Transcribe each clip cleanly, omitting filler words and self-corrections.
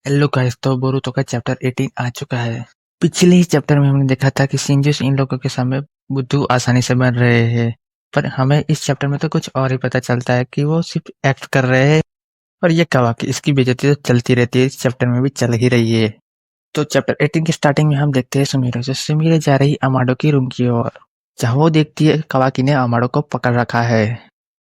Hello guys, तो Boruto का chapter 18 आ चुका है। पिछले ही चैप्टर में हमने देखा था कि शिनजुस इन लोगों के सामने बुद्धू आसानी से बन रहे हैं, पर हमें इस चैप्टर में तो कुछ और ही पता चलता है कि वो सिर्फ एक्ट कर रहे हैं। और ये कवाकी इसकी बेइज्जती तो चलती रहती है, इस चैप्टर में भी चल ही रही है। तो चैप्टर 18 की स्टार्टिंग में हम देखते हैं सुमिरो से सुमिरे जा रही अमाडो की रूम की ओर, जहाँ वो देखती है कवाकी ने अमाडो को पकड़ रखा है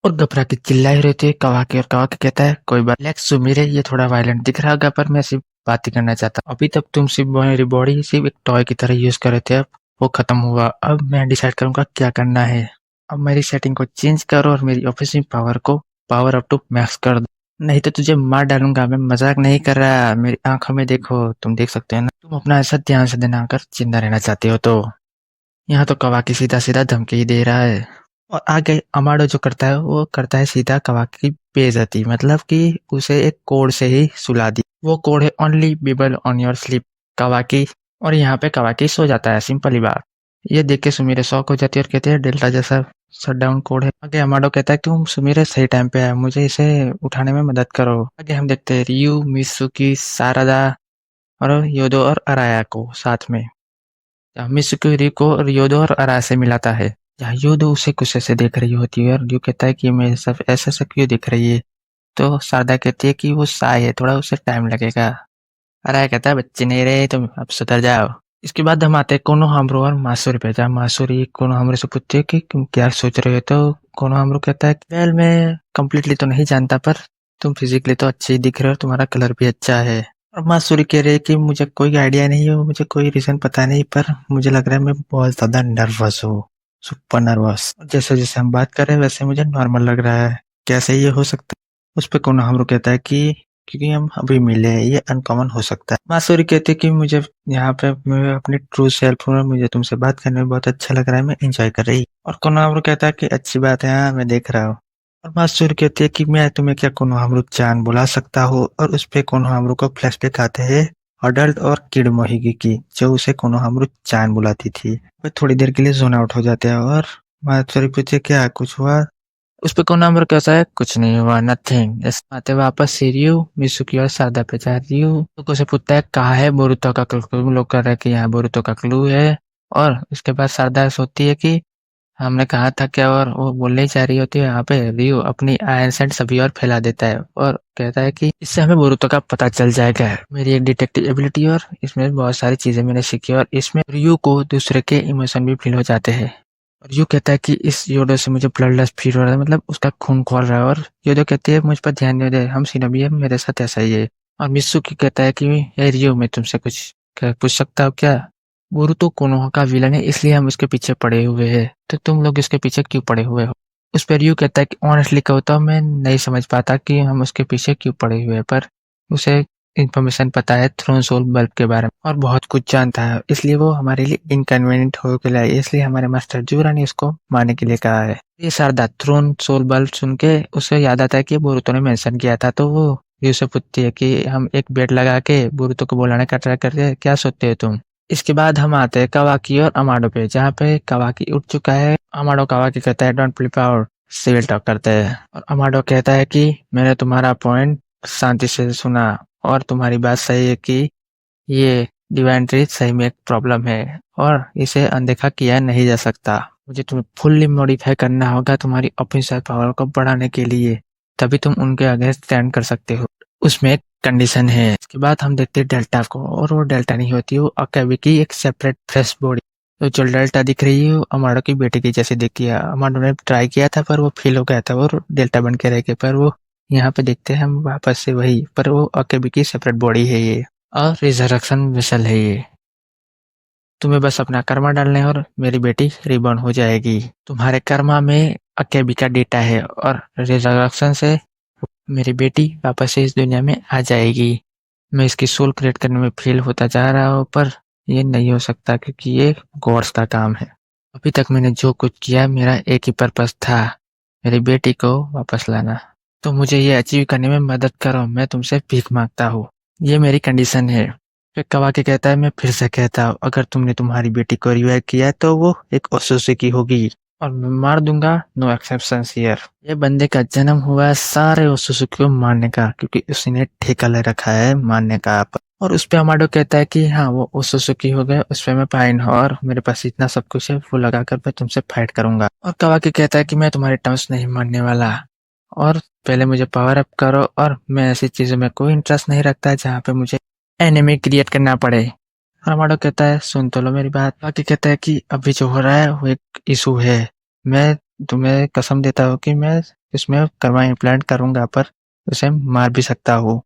और घबरा के चिल्ला ही रहती है कवाकी। और कवाकी कहता है कोई बात रिलैक्स सुमिरे, ये थोड़ा वायलेंट दिख रहा होगा पर मैं सिर्फ बात ही करना चाहता हूँ। अभी तक तुम सिर्फ मेरी बॉडी सिर्फ एक टॉय की तरह यूज कर रहे थे, अब वो खत्म हुआ। अब मैं डिसाइड करूंगा क्या करना है। अब मेरी सेटिंग को चेंज करो और मेरी ऑफिसिंग पावर को पावर अप टू मैक्स कर दो, नहीं तो तुझे मार डालूंगा। मैं मजाक नहीं कर रहा, मेरी आंखों में देखो, तुम देख सकते हो ना। तुम अपना ऐसा ध्यान से देना अगर जिंदा रहना चाहते हो तो। यहाँ तो कवाकी सीधा सीधा धमकी ही दे रहा है। और आगे अमाडो जो करता है वो करता है सीधा कवाकी की बेइज्जती, मतलब कि उसे एक कोड से ही सुला दी। वो कोड है ओनली बीबल ऑन योर स्लीप कवाकी। और यहाँ पे कवाकी सो जाता है, सिंपल ही बात। ये देख के सुमिरे शॉक हो जाती है और कहते हैं डेल्टा जैसा शटडाउन कोड है। आगे अमाडो कहता है तुम सुमिरे सही टाइम पे आए, मुझे इसे उठाने में मदद करो। आगे हम देखते हैं रियू, मित्सुकी, सारादा और योदो और अराया को साथ में। जहाँ मित्सुकी रियू को योदो और अराया से मिलाता है, जहाँ योदो उसे गुस्से से देख रही होती है और रियू कहता है कि मेरे सब ऐसा ऐसा क्यों दिख रही है। तो शारदा कहती है कि वो साय है, थोड़ा उसे टाइम लगेगा। अराया कहता है बच्चे नहीं रहे तुम, अब सुधर जाओ। इसके बाद हम आते हैं कोनोहामारू और मासूरी पे, जहाँ मासूरी कोनोहामारू से पूछती है कि तुम क्या सोच रहे हो। तो कोनोहामारू कहता है वेल मैं कम्प्लीटली तो नहीं जानता, पर तुम फिजिकली तो अच्छे ही दिख रहे हो और तुम्हारा कलर भी अच्छा है। और मासूरी कह रही है कि मुझे कोई आइडिया नहीं है, मुझे कोई रीजन पता नहीं, पर मुझे लग रहा है मैं बहुत ज्यादा नर्वस हूँ, सुपर नर्वस। जैसे जैसे हम बात कर रहे हैं वैसे मुझे नॉर्मल लग रहा है, कैसे ये हो सकता है। उस पे कोनोहामारू कहता है कि क्योंकि हम अभी मिले हैं, ये अनकॉमन हो सकता है। मासूरी कहती है कि मुझे यहाँ पे मैं अपनी ट्रू सेल्फ हूँ, मुझे तुमसे बात करने में बहुत अच्छा लग रहा है, मैं एंजॉय कर रही। और कोनोहामारू कहता है कि अच्छी बात है, हाँ मैं देख रहा हूँ। और मासूरी कहती है कि मैं तुम्हें क्या कोनोहामारू चान बुला सकता हूँ। और उस पे कोनोहामारू को फ्लैशबैक आते हैं अडल्ट और किड मोहिगी की, जो उसे कोनोहामारू चान बुलाती थी। वे थोड़ी देर के लिए जोन आउट हो जाते हैं और मासूरी पूछे क्या कुछ हुआ। उस पे कोनोहामारू कैसा है, कुछ नहीं हुआ, नथिंग। आते वापस सीरियो मिसुकी और सादा पे जा रियो तो से पूछता है कहाँ है बोरुतो का क्लू। लोग कर रहे हैं कि यहाँ बोरुतो का क्लू है। और उसके बाद सादा सोचती है कि हमने कहा था क्या, और वो बोलने ही जा रही होती है। यहाँ पे रियो अपनी आयरन सेंट सभी और फैला देता है और कहता है कि इससे हमें बोरुतो का पता चल जाएगा। मेरी एक डिटेक्टिव एबिलिटी और इसमें बहुत सारी चीजें मैंने सीखी, और इसमें रियो को दूसरे के इमोशन भी फील हो जाते हैं। और यू कहता है कि इस योडो से मुझे ब्लड लस्ट फील हो रहा है, मतलब उसका खून खोल रहा है। और योडो कहती है मुझ पर ध्यान नहीं दे, हम शिनोबी है, मेरे साथ ऐसा ही है। और मित्सुकी कहता है कि ये रियो मैं तुमसे कुछ पूछ सकता हूँ क्या। बोरुतो कोनोहा का विलन है, इसलिए हम उसके पीछे पड़े हुए हैं, तो तुम लोग इसके पीछे क्यों पड़े हुए हो। उस पर रियो कहता है कि ऑनेस्टली कहूँ तो मैं नहीं समझ पाता कि हम उसके पीछे क्यों पड़े हुए हैं, पर उसे इन्फॉर्मेशन पता है थ्रोन सोल बल्ब के बारे में और बहुत कुछ जानता है, इसलिए वो हमारे लिए इनकन्वीनियंट हो के लाए, इसलिए हमारे मास्टर जूरा ने उसको मारने के लिए कहा है। ये शारदा थ्रोन सोल बल्ब सुन के उसे याद आता है कि बोरुतो ने मेंशन किया था, तो वो यूसुफ पूछती है कि हम एक बेट लगा के बोरुतो को बुलाने का ट्राई करते हैं, क्या सोचते हो तुम। इसके बाद हम आते हैं कवाकी और अमाडो पे, जहाँ पे कवाकी उठ चुका है। अमाडो कवाकी कहता है don't flip out, civil talk करते हैं। और अमाडो कहता है कि मैंने तुम्हारा पॉइंट शांति से सुना और तुम्हारी बात सही है कि ये डिवाइन ट्री सही में एक प्रॉब्लम है और इसे अनदेखा किया नहीं जा सकता। मुझे तुम्हें फुल्ली मॉडिफाई करना होगा तुम्हारी ऑफिशियल पावर को बढ़ाने के लिए, तभी तुम उनके अगेंस्ट स्टैंड कर सकते हो। उसमें एक कंडीशन है। इसके बाद हम देखते हैं डेल्टा को, और वो डेल्टा नहीं होती, वो अकेबी की एक सेपरेट फ्रेश बॉडी। तो जो डेल्टा दिख रही है वो अमाडो की बेटी की जैसे दिखी है। अमाडो ने ट्राई किया था पर वो फेल हो गया था और डेल्टा बन के रह गया, पर वो यहाँ पे देखते हैं हम वापस से वही, पर वो अकेबी की सेपरेट बॉडी है ये, और रिजर्वेशन वेसल है ये। तुम्हें बस अपना कर्मा डालना है और मेरी बेटी रिबॉर्न हो जाएगी। तुम्हारे कर्मा में अकेबी का डेटा है और रिजर्वेशन से मेरी बेटी वापस से इस दुनिया में आ जाएगी। मैं इसकी सोल क्रिएट करने में फेल होता जा रहा हूँ, पर ये नहीं हो सकता क्योंकि ये गॉड्स का काम है। अभी तक मैंने जो कुछ किया मेरा एक ही पर्पस था, मेरी बेटी को वापस लाना। तो मुझे ये अचीव करने में मदद करो, मैं तुमसे भीख मांगता हूँ, ये मेरी कंडीशन है। फिर कवाके कहता है मैं फिर से कहता हूँ, अगर तुमने तुम्हारी बेटी को रिवाइव किया तो वो एक ओसोसी की होगी, और मैं मार दूंगा, नो एक्सेप्शंस हियर। ये बंदे का जन्म हुआ है सारे ओसुसुकी को मारने का, क्योंकि उसने ठेका ले रखा है मारने का। और उस पे अमाडो कहता है कि हाँ वो ओसुसुकी हो गए, उस पे मैं फाइन हूँ और मेरे पास इतना सब कुछ है, वो लगाकर मैं तुमसे फाइट करूंगा। और कवाकी कहता है कि मैं तुम्हारे टर्म्स नहीं मानने वाला, और पहले मुझे पावर अप करो, और मैं ऐसी चीजों में कोई इंटरेस्ट नहीं रखता जहाँ पे मुझे एनिमी क्रिएट करना पड़े। और अमाडो कहता है सुन तो लो मेरी बात। बाकी कहता है कि अभी जो हो रहा है वो एक इशू है, मैं तुम्हें कसम देता हूँ कि मैं इसमें कर्मा इम्प्लांट करूंगा, पर उसे मार भी सकता हूँ,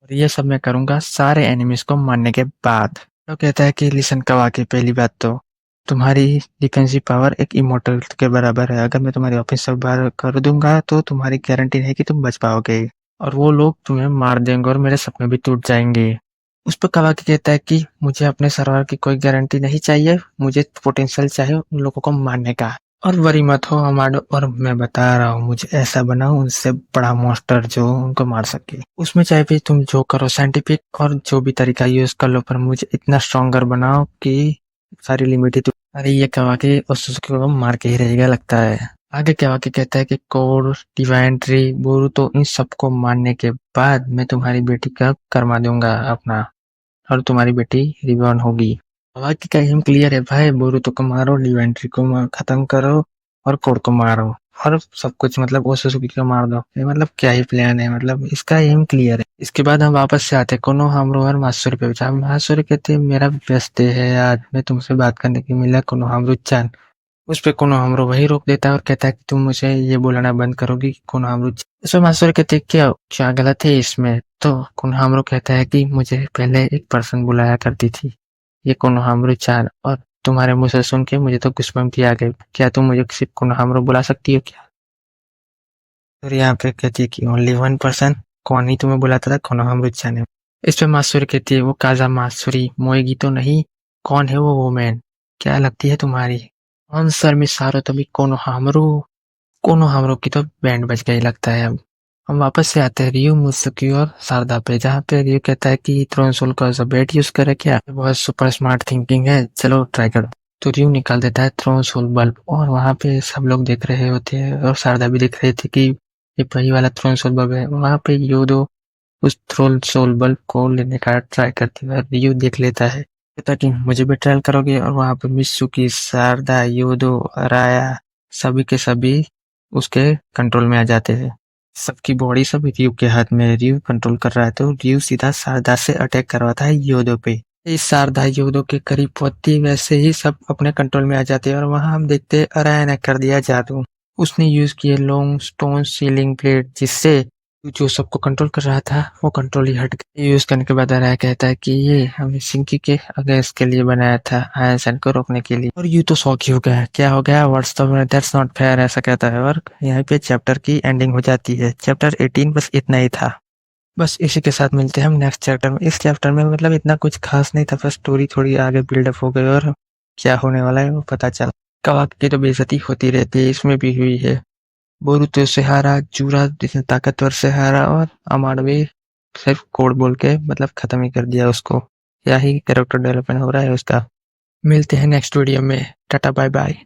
और ये सब मैं करूंगा सारे एनिमीज को मारने के बाद। तो कहता है कि लिसन कवाकी, पहली बात तो तुम्हारी डिफेंसिव पावर एक इमोर्टल के बराबर है, अगर मैं तुम्हारी ऑफिस से बाहर कर दूंगा तो तुम्हारी गारंटी है कि तुम बच पाओगे, और वो लोग तुम्हें मार देंगे और मेरे सपने भी टूट जाएंगे। उस पर कवाकी कहता है कि मुझे अपने सर्वाइवल की कोई गारंटी नहीं चाहिए, मुझे पोटेंशियल चाहिए उन लोगों को मारने का। और वरी मत हो अमाडो, और मैं बता रहा हूँ मुझे ऐसा बनाओ उनसे बड़ा मॉन्स्टर जो उनको मार सके। उसमें चाहे भी तुम जो करो साइंटिफिक और जो भी तरीका यूज कर लो, पर मुझे इतना स्ट्रॉन्गर बनाओ कि सारी लिमिट ही अरे ये कवाकी ओसुसुकी को मार के ही रहेगा लगता है। आगे कवाकी कहता है कि कोड, डिवाइन ट्री, बोरुतो, इन सबको मारने के बाद मैं तुम्हारी बेटी का करवा दूंगा अपना, और तुम्हारी बेटी रिबॉर्न होगी। बाकी का एम क्लियर है भाई, बोरुतो को मारो, डिवेंट्री को खत्म करो, और कोड को मारो, और सब कुछ मतलब ओसुसुकी को मार दो। ये मतलब क्या ही प्लान है, मतलब इसका एम क्लियर है। इसके बाद हम वापस से आते कोनोहामरो और मात्सुरी पे। मात्सुरी कहते मेरा बेस्ट डे है आज, मैं तुमसे बात करने की मिला कोनोहामरो चान। उस पे कोनोहामरो वही रोक देता है और कहता है कि तुम मुझे ये बोलना बंद करोगी कोनोहामरो। इसमें मात्सुरी कहते क्या क्या गलत है इसमें, तो कोनोहामरो कहता है कि मुझे पहले एक पर्सन बुलाया करती थी, ये कोनोहामरो चान, और तुम्हारे मुंह से सुन के मुझे तो गुस्बम्पी आ गई, क्या तुम मुझे सिर्फ कोनोहामरो बुला सकती हो क्या? और यहाँ पे कहती है कि ओनली वन पर्सन, कौन ही तुम्हें बुलाता था? कोनोहामरो चान है। इस पे मात्सुरी कहती है वो काजा मात्सुरी मोएगी तो नहीं, कौन है वो वोमेन, क्या लगती है तुम्हारी? आंसर में सारो तभी कोनोहामरो की तो बैंड बज गई लगता है। अब हम वापस से आते हैं रियू, मुत्सुकी और शारदा पे, जहाँ पे रियू कहता है कि थ्रोन सोल का बेट यूज करे क्या, बहुत सुपर स्मार्ट थिंकिंग है, चलो ट्राई करो। तो रियू निकाल देता है थ्रोन सोल बल्ब, और वहाँ पे सब लोग देख रहे होते हैं, और शारदा भी देख रही थी कि ये वही वाला थ्रोन सोल बल्ब है। वहाँ पे योदो उस थ्रोन सोल बल्ब को लेने का ट्राई करती है, रियू देख लेता है, कहता कि मुझे भी ट्रायल करोगे, और वहाँ पे मित्सुकी, शारदा, योदो, अराया, सभी के सभी उसके कंट्रोल में आ जाते हैं। सबकी बॉडी सब रियू के हाथ में, रियू कंट्रोल कर रहा है, तो रियू सीधा शारदा से अटैक करवाता है योदो पे। इस शारदा योदो के करीब पहुंचती वैसे ही सब अपने कंट्रोल में आ जाते हैं, और वहां हम देखते हैं अराया ने कर दिया जादू। उसने यूज किए लॉन्ग स्टोन सीलिंग प्लेट, जिससे जो सबको कंट्रोल कर रहा था वो कंट्रोल ही हट गया। यूज करने के बाद अराया कहता है कि ये हमने सिंकी के अगेंस्ट के लिए बनाया था, आयन सन को रोकने के लिए। और यू तो शौक ही हो गया, क्या हो गया, what's the that's not fair, ऐसा कहता है। और यहाँ पे चैप्टर की एंडिंग हो जाती है। चैप्टर 18 बस इतना ही था। बस इसी के साथ मिलते हैं हम नेक्स्ट चैप्टर में। इस चैप्टर में मतलब इतना कुछ खास नहीं था, बस स्टोरी थोड़ी आगे बिल्डअप हो गई और क्या होने वाला है वो पता चला। कवाकी की तो बेइज्जती होती रहती है, इसमें भी हुई है। बोरुतो से हारा, जूरा जितने ताकतवर से हारा, और अमाडो भी सिर्फ कोड बोल के मतलब खत्म ही कर दिया उसको। यही कैरेक्टर डेवलपमेंट हो रहा है उसका। मिलते हैं नेक्स्ट वीडियो में, टाटा बाय बाय।